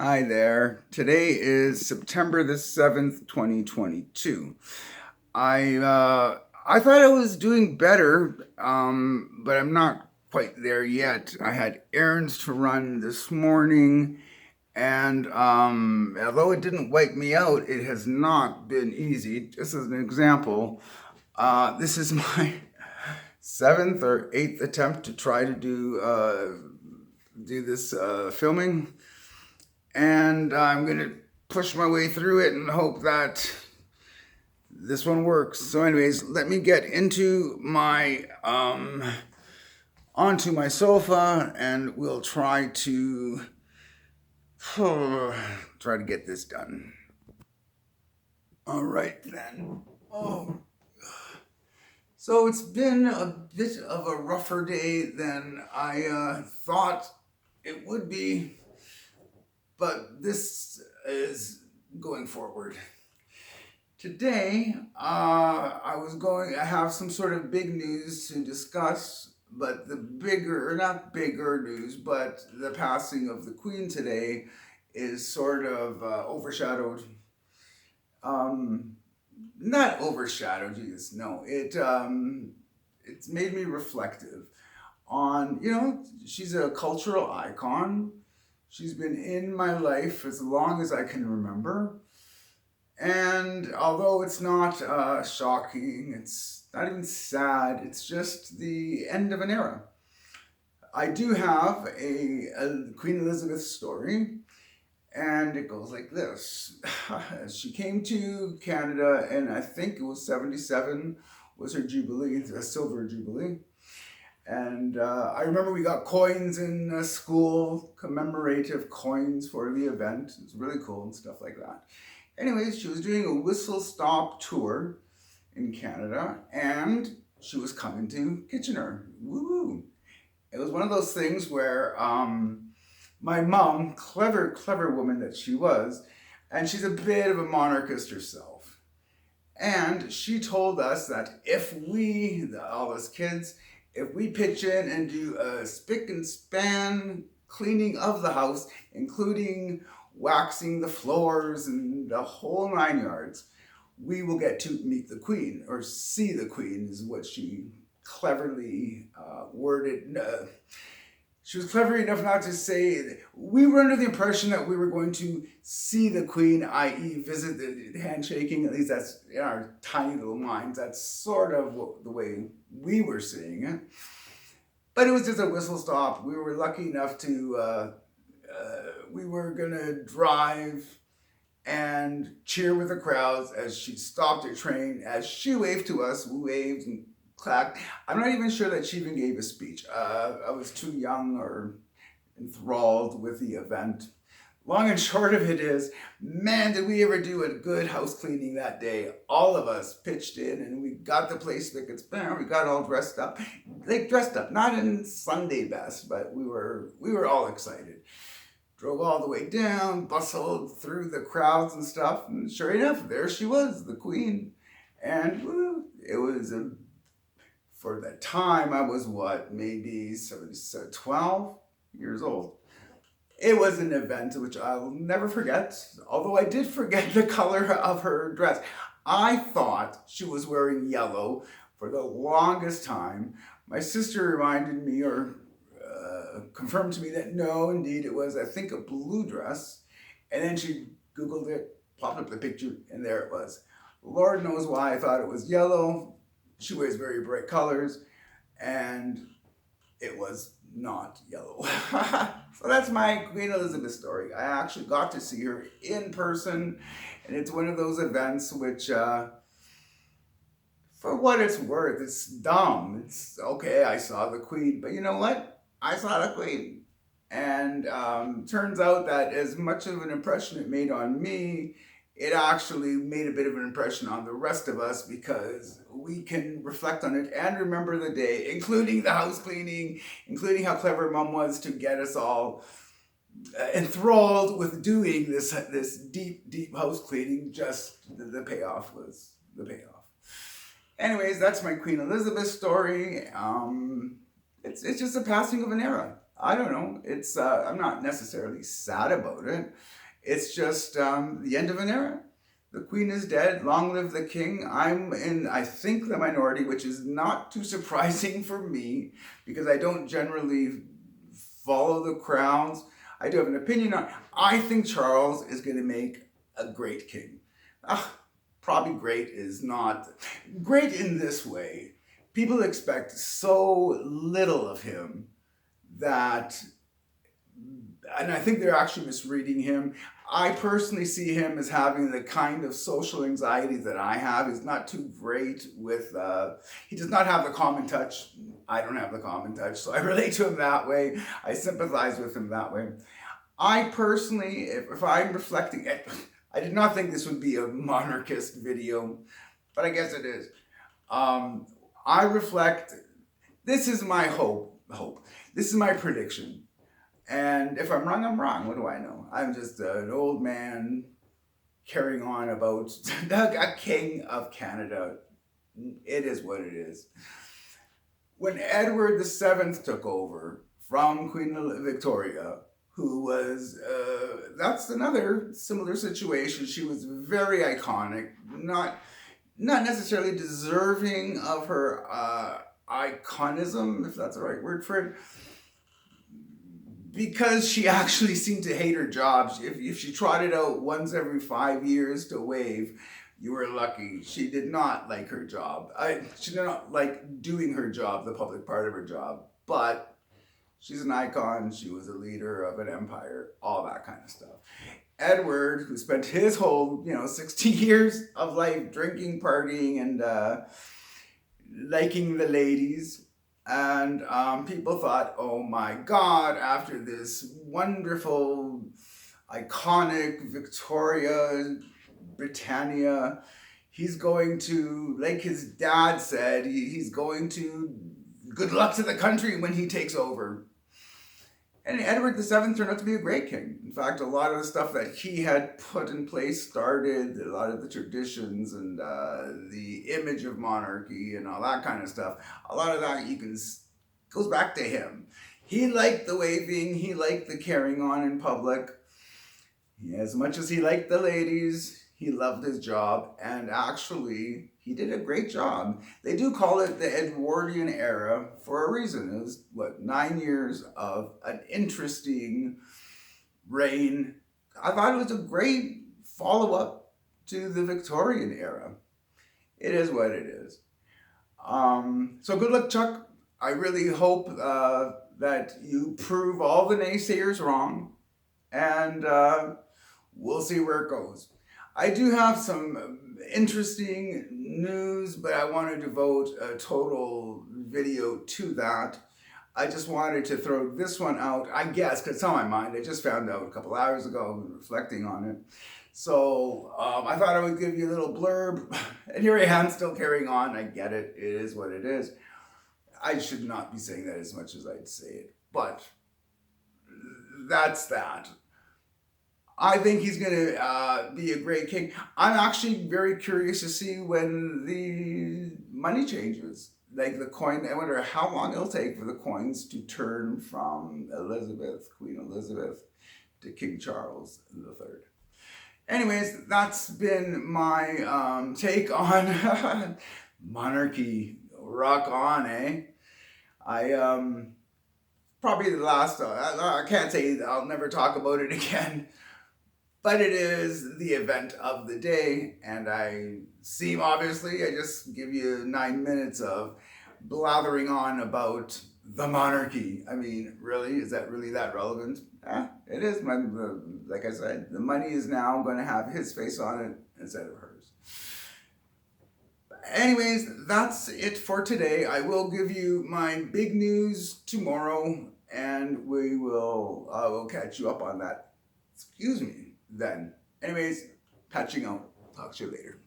Hi there. Today is September the 7th, 2022. I thought I was doing better, but I'm not quite there yet. I had errands to run this morning, and although it didn't wipe me out, it has not been easy. Just as an example, this is my seventh or eighth attempt to try to do this filming, and I'm gonna push my way through it and hope that this one works. So, anyways, let me get into my onto my sofa, and we'll try to try to get this done. All right then. Oh, so it's been a bit of a rougher day than I thought it would be, but this is going forward. Today, I was going to have some sort of big news to discuss, but the bigger, or not bigger news, but the passing of the Queen today is sort of overshadowed. Um, Not overshadowed, geez, no. It's made me reflective on, she's a cultural icon. She's been in my life as long as I can remember. And although it's not shocking, it's not even sad, it's just the end of an era. I do have a Queen Elizabeth story, and it goes like this. She came to Canada, and I think it was 77 was her jubilee, a silver jubilee. And I remember we got coins in school, commemorative coins for the event. It was really cool and stuff like that. Anyways, she was doing a whistle stop tour in Canada, and she was coming to Kitchener. Woo! It was one of those things where my mom, clever woman that she was, and she's a bit of a monarchist herself. And she told us that if we, all us kids, if we pitch in and do a spick and span cleaning of the house, including waxing the floors and the whole 9 yards, we will get to meet the Queen, or see the Queen, is what she cleverly worded. She was clever enough not to say, we were under the impression that we were going to see the Queen, i.e., visit the handshaking. At least that's in our tiny little minds. That's sort of the way we were seeing it. But it was just a whistle stop. We were lucky enough to, we were going to drive and cheer with the crowds as she stopped her train. As she waved to us, we waved and clapped. I'm not even sure that she even gave a speech. I was too young or enthralled with the event. Long and short of it is, man, did we ever do a good house cleaning that day. All of us pitched in, and we got the place spick and span. We got all dressed up. Like dressed up, not in Sunday best, but we were all excited. Drove all the way down, bustled through the crowds and stuff, and sure enough, there she was, the Queen. And woo, it was for the time, I was what, maybe 12 years old. It was an event which I'll never forget, although I did forget the color of her dress. I thought she was wearing yellow for the longest time. My sister reminded me, or confirmed to me, that no, indeed, it was, I think, a blue dress. And then she Googled it, popped up the picture, and there it was. Lord knows why I thought it was yellow. She wears very bright colors, and it was not yellow. So that's my Queen Elizabeth story. I actually got to see her in person, and it's one of those events which, for what it's worth, it's dumb. It's okay, I saw the Queen, but you know what? I saw the Queen. And turns out that as much of an impression it made on me, it actually made a bit of an impression on the rest of us, because we can reflect on it and remember the day, including the house cleaning, including how clever Mom was to get us all enthralled with doing this deep house cleaning. Just the payoff was the payoff. Anyways, that's my Queen Elizabeth story. It's just a passing of an era. I don't know. It's I'm not necessarily sad about it. It's just the end of an era. The queen is dead. Long live the king. I'm in, I think, the minority, which is not too surprising for me because I don't generally follow the crowns. I do have an opinion on. I think Charles is going to make a great king. Probably great is not great in this way. People expect so little of him that, and I think they're actually misreading him. I personally see him as having the kind of social anxiety that I have. He's not too great with, he does not have the common touch. I don't have the common touch, so I relate to him that way. I sympathize with him that way. I personally, if I'm reflecting, I did not think this would be a monarchist video, but I guess it is. I reflect, this is my hope. This is my prediction. And if I'm wrong, I'm wrong. What do I know? I'm just an old man carrying on about a king of Canada. It is what it is. When Edward VII took over from Queen Victoria, who was, that's another similar situation. She was very iconic, not necessarily deserving of her iconism, if that's the right word for it, because she actually seemed to hate her job. If she trotted out once every 5 years to wave, you were lucky. She did not like her job. She did not like doing her job, the public part of her job, but she's an icon. She was a leader of an empire, all that kind of stuff. Edward, who spent his whole, 60 years of life drinking, partying, and liking the ladies. And people thought, oh my God, after this wonderful, iconic Victoria, Britannia, he's going to, like his dad said, he's going to, good luck to the country when he takes over. And Edward VII turned out to be a great king. In fact, a lot of the stuff that he had put in place started, a lot of the traditions and the image of monarchy and all that kind of stuff. A lot of that goes back to him. He liked the waving, he liked the carrying on in public. As much as he liked the ladies, he loved his job, and actually, he did a great job. They do call it the Edwardian era for a reason. It was, 9 years of an interesting reign. I thought it was a great follow-up to the Victorian era. It is what it is. So good luck, Chuck. I really hope that you prove all the naysayers wrong, and we'll see where it goes. I do have some interesting news, but I want to devote a total video to that. I just wanted to throw this one out, I guess, because it's on my mind. I just found out a couple hours ago, reflecting on it. So I thought I would give you a little blurb. And here I am still carrying on. I get it. It is what it is. I should not be saying that as much as I'd say it. But that's that. I think he's going to be a great king. I'm actually very curious to see when the money changes. Like the coin, I wonder how long it'll take for the coins to turn from Queen Elizabeth, to King Charles III. Anyways, that's been my take on monarchy. Rock on, eh? Probably the last, I can't say I'll never talk about it again. But it is the event of the day, and I just give you 9 minutes of blathering on about the monarchy. I mean, really? Is that really that relevant? It is. Like I said, the money is now going to have his face on it instead of hers. Anyways, that's it for today. I will give you my big news tomorrow, and I will catch you up on that. Excuse me. Then. Anyways, patching out. Talk to you later.